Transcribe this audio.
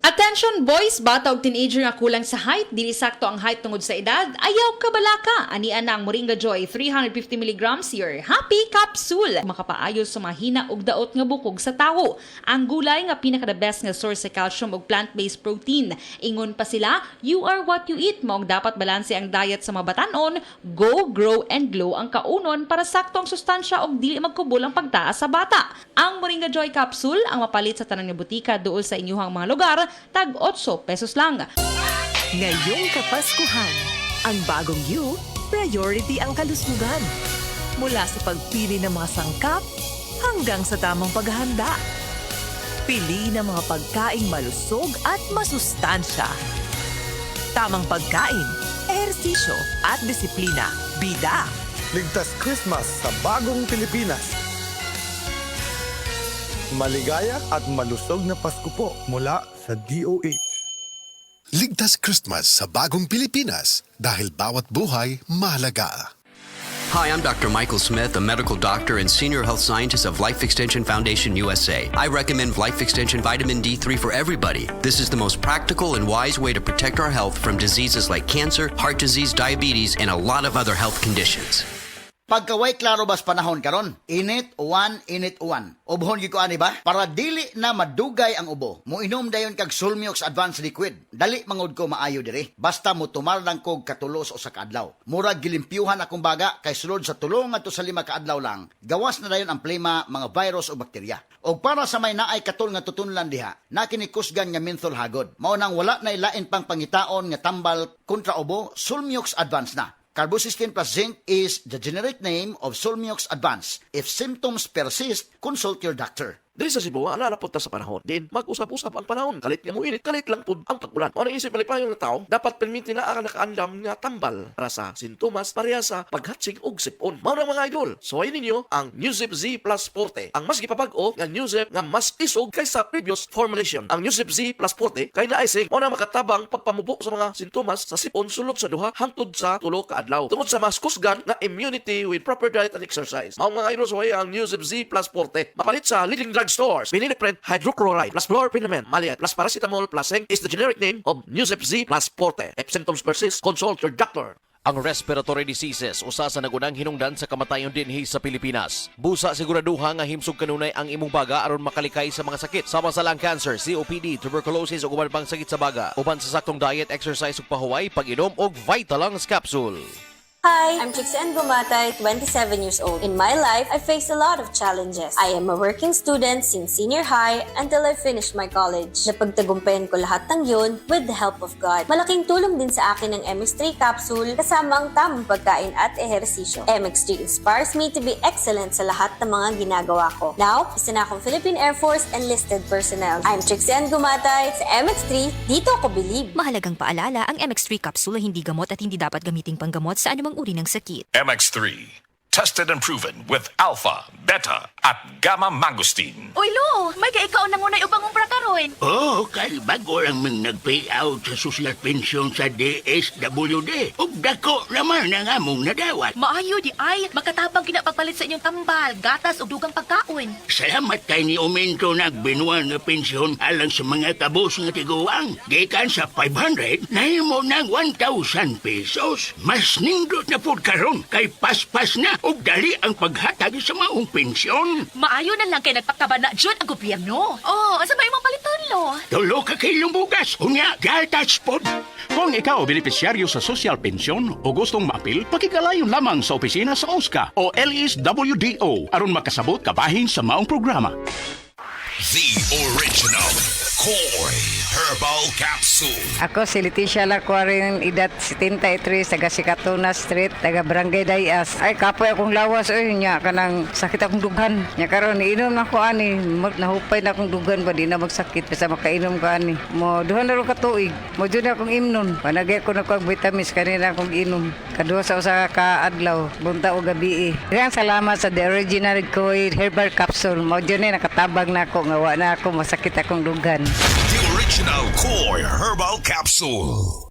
Attention boys, bata ug teenager nga kulang sa height, dili sakto ang height tungod sa edad, ayaw kabalaka. Anian na ang Moringa Joy 350mg your happy capsule. Makapaayo sa mahina ug daot nga bukog sa tawo. Ang gulay nga pinaka the best nga source sa calcium ug plant-based protein. Ingon pa sila, you are what you eat. Maong dapat balanse ang diet sa mga batanon, go, grow, and glow ang kaunon para sakto ang sustansya ug dili magkubol ang pagtaas sa bata. Ang Moringa Joy capsule ang mapalit sa tanan nga butika duol sa inyuhang mga lugar, tag 8 pesos lang. Ngayong Kapaskuhan, ang bagong you, priority ang kalusugan. Mula sa pagpili ng mga sangkap hanggang sa tamang paghahanda. Pili ng mga pagkaing malusog at masustansya. Tamang pagkain, ehersisyo at disiplina. Bida! Ligtas Christmas sa bagong Pilipinas. Maligaya at malusog na Pasko po mula sa DOH. Ligtas Christmas sa bagong Pilipinas dahil bawat buhay mahalaga. Hi, I'm Dr. Michael Smith, a medical doctor and senior health scientist of Life Extension Foundation USA. I recommend Life Extension Vitamin D3 for everybody. This is the most practical and wise way to protect our health from diseases like cancer, heart disease, diabetes, and a lot of other health conditions. Pagkaway klaro bas panahon karon, init uwan. Ubhon gyud ko ani ba? Para dili na madugay ang ubo. Moinom dayon kag Sulmiox Advanced Liquid. Dali mangod ko maayo diri. Basta mo tumar lang kog katulos o sa kaadlaw. Murag gilimpyuhan akong baga kay sulod sa tulong ngadto sa 5 kaadlaw lang. Gawas na dayon ang plema, mga virus o bakterya. Og para sa may naay katul nga tutunlan diha, na kinikusgan nga menthol hagod. Mao nang wala na ilain pang pangitaon nga tambal kontra ubo, Sulmiox Advanced na. Carbocysteine plus zinc is the generic name of Sulmiox Advanced. If symptoms persist, consult your doctor. Dili sa Cebu, alalapot ta sa panahon. Din, mag-usap-usap ang panahon. Kalit nga mo init, kalit lang po ang pagbulan. Ano isip malipayong na tao, dapat permiti na ang nakaandam nga tambal para sa sintomas pareha sa paghatsig og sipon. Mao na mga idol. So ayun ninyo ang Newzip Z Plus Forte. Ang mas gipabag-o nga Newzip nga mas isog kaysa previous formulation. Ang Newzip Z Plus Forte kay naisig mao na makatabang pagpamubo sa mga sintomas sa sipon sulod sa duha hangtod sa 3 ka adlaw. Tungod sa mas kusgan nga immunity with proper diet and exercise. Mao mga idol, so ang Newzip Z Plus Forte. Mapalit sa leading stores. Vinylipred hydrochloride plus fluorphenamine maliat plus paracetamol plus zinc is the generic name of Newzip Z Plus Forte. If symptoms persist, consult your doctor. Ang respiratory diseases usa sa nagunang hinungdan sa kamatayon dinhi sa Pilipinas. Busa siguraduha nga himsog kanunay ang imong baga aron makalikay sa mga sakit sama sa lung cancer, COPD, tuberculosis ug uban pang sakit sa baga. Uban sa saktong diet, exercise ug pahuway, pag-inom og Vitalungs capsule. Hi, I'm Trixie Gumatay, 27 years old. In my life, I faced a lot of challenges. I am a working student since senior high until I finished my college. Napagtagumpayan ko lahat ng yun with the help of God. Malaking tulong din sa akin ang MX3 capsule kasama ang tamang pagkain at ehersisyo. MX3 inspires me to be excellent sa lahat ng mga ginagawa ko. Now, isa na akong Philippine Air Force enlisted personnel. I'm Trixie Gumatay sa MX3, dito ako believe. Mahalagang paalala, ang MX3 capsule ay hindi gamot at hindi dapat gamiting panggamot sa anumang uri ng sakit. MX3, tested and proven with alpha, beta, at gamma mangosteen. Uy, Lo! May kaikaw na ngunay upang umpra karon. Oo, kay bago lang mang nag-payout sa social pension sa DSWD. Ug dako naman ang among nadawat. Maayo di ay, makatabang kinapagpalit sa inyong tambal, gatas ug dugang pagkaon. Salamat kay ni Aumento nagbinuan nga pensyon alang sa mga kabos nga tiguang. Gikan sa 500, nahimo ng 1,000 pesos. Mas nindot na pud karon kay paspas na ug dali ang paghatag sa maong pensyon. Maayo na lang kay nagpakabana dyan ang gobyerno. Oh, asa ba imong paliton, Lo? Tulo ka kilong bugas, unya gatas pod. Kung ikaw benepisyaryo sa social pension o gustong maapil, pakigalayon lamang sa opisina sa OSCA o LSWDO aron makasabot kabahin sa maong programa. The original Koi Herbal Capsule. Ako si Leticia Lacuarin, edad 73, taga Sikatuna Street, taga Barangay Dayas. Ay, kapoy akong lawas, nya kanang sakit akong dugan. Nya karon inom na ko ani, nahupay na akong dugan ba, di na magsakit, basta makainom ko ani. Mo, duhan na rin katuig, mo dyan akong imnon. Panagay ko na ko ang vitamins, kanina akong inom. Kaduha sa usa ka adlaw, bunta o gabi. Kaya salamat sa The Original Koi Herbal Capsule. Mo dyan nakatabang na ako, nga wa na ako, masakit akong dugan. The original Koi Herbal Capsule.